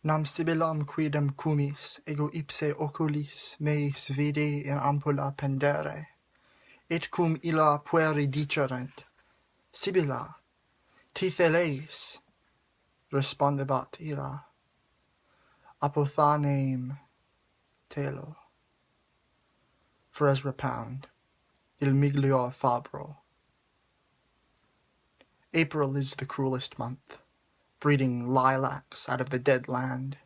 Nam sibilam quidem cumis, ego ipse oculis meis vidi in ampulla pendere, et cum illa pueri dicerent, Sibilla, titheleis, respondebat illa, apothaneim telo. For Ezra Pound, Il Miglior Fabbro. April is the cruelest month, breeding lilacs out of the dead land,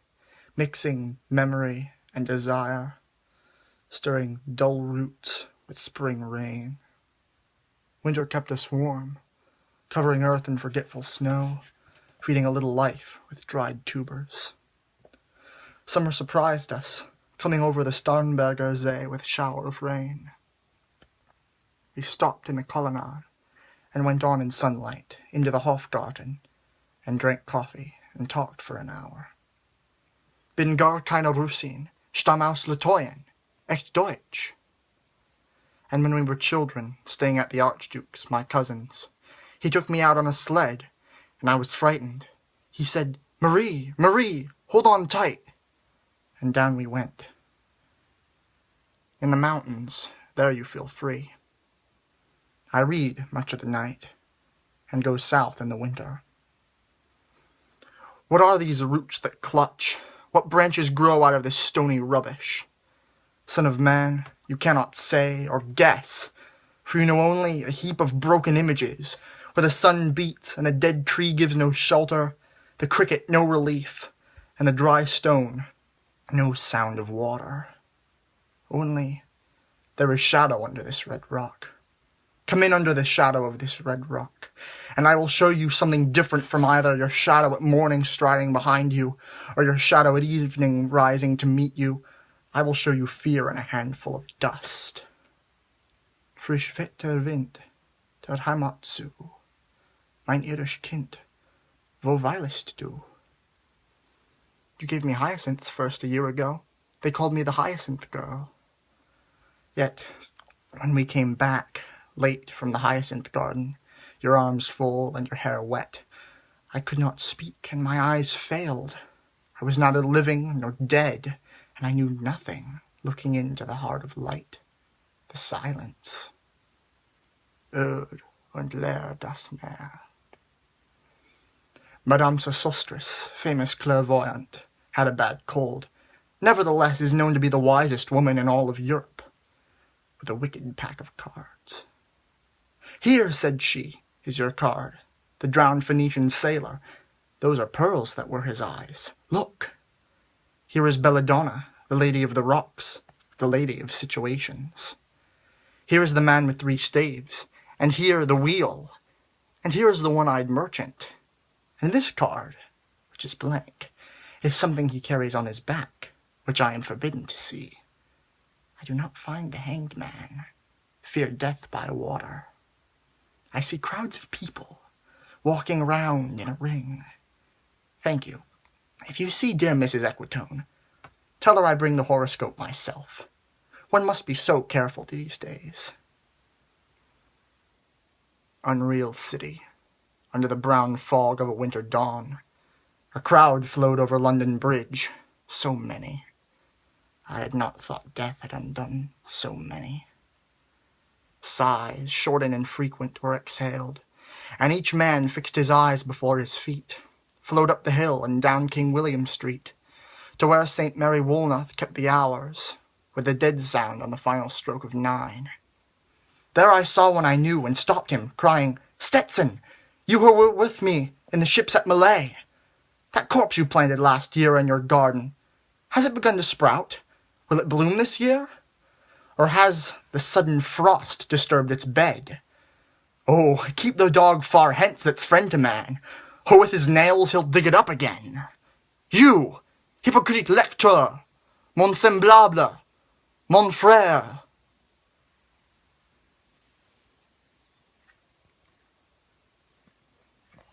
mixing memory and desire, stirring dull roots with spring rain. Winter kept us warm, covering earth in forgetful snow, feeding a little life with dried tubers. Summer surprised us, coming over the Starnberger See with shower of rain. We stopped in the colonnade and went on in sunlight into the Hofgarten and drank coffee and talked for an hour. Bin gar keine Russin, stamm aus Litauen, echt Deutsch. And when we were children, staying at the Archduke's, my cousin's, he took me out on a sled, and I was frightened. He said, Marie, Marie, hold on tight. And down we went. In the mountains, there you feel free. I read much of the night, and go south in the winter. What are these roots that clutch? What branches grow out of this stony rubbish? Son of man, you cannot say or guess, for you know only a heap of broken images, where the sun beats and a dead tree gives no shelter, the cricket no relief, and the dry stone no sound of water. Only there is shadow under this red rock. Come in under the shadow of this red rock, and I will show you something different from either your shadow at morning striding behind you, or your shadow at evening rising to meet you. I will show you fear in a handful of dust. Frisch vetter Wind, der Heimat zu, mein irisch Kind, wo weilest du? You gave me hyacinths first a year ago. They called me the Hyacinth Girl. Yet, when we came back, late from the hyacinth garden, your arms full and your hair wet, I could not speak, and my eyes failed. I was neither living nor dead, and I knew nothing, looking into the heart of light, the silence. Und leer das Meer. Madame Sosostris, famous clairvoyante, had a bad cold, nevertheless is known to be the wisest woman in all of Europe, with a wicked pack of cards. Here, said she, is your card, the drowned Phoenician sailor. Those are pearls that were his eyes. Look. Here is Belladonna, the lady of the rocks, the lady of situations. Here is the man with 3 staves, and here the wheel, and here is the one-eyed merchant. And this card, which is blank, is something he carries on his back, which I am forbidden to see. I do not find the hanged man, fear death by water. I see crowds of people, walking round in a ring. Thank you. If you see dear Mrs. Equitone, tell her I bring the horoscope myself. One must be so careful these days. Unreal city, under the brown fog of a winter dawn. A crowd flowed over London Bridge, so many. I had not thought death had undone so many. Sighs, short and infrequent, were exhaled, and each man fixed his eyes before his feet, flowed up the hill and down King William Street, to where St. Mary Woolnoth kept the hours, with the dead sound on the final stroke of 9. There I saw one I knew and stopped him, crying, Stetson, you who were with me in the ships at Malay. That corpse you planted last year in your garden, has it begun to sprout? Will it bloom this year? Or has the sudden frost disturbed its bed? Oh, keep the dog far hence that's friend to man, or with his nails he'll dig it up again. You, hypocrite lecteur, mon semblable, mon frère,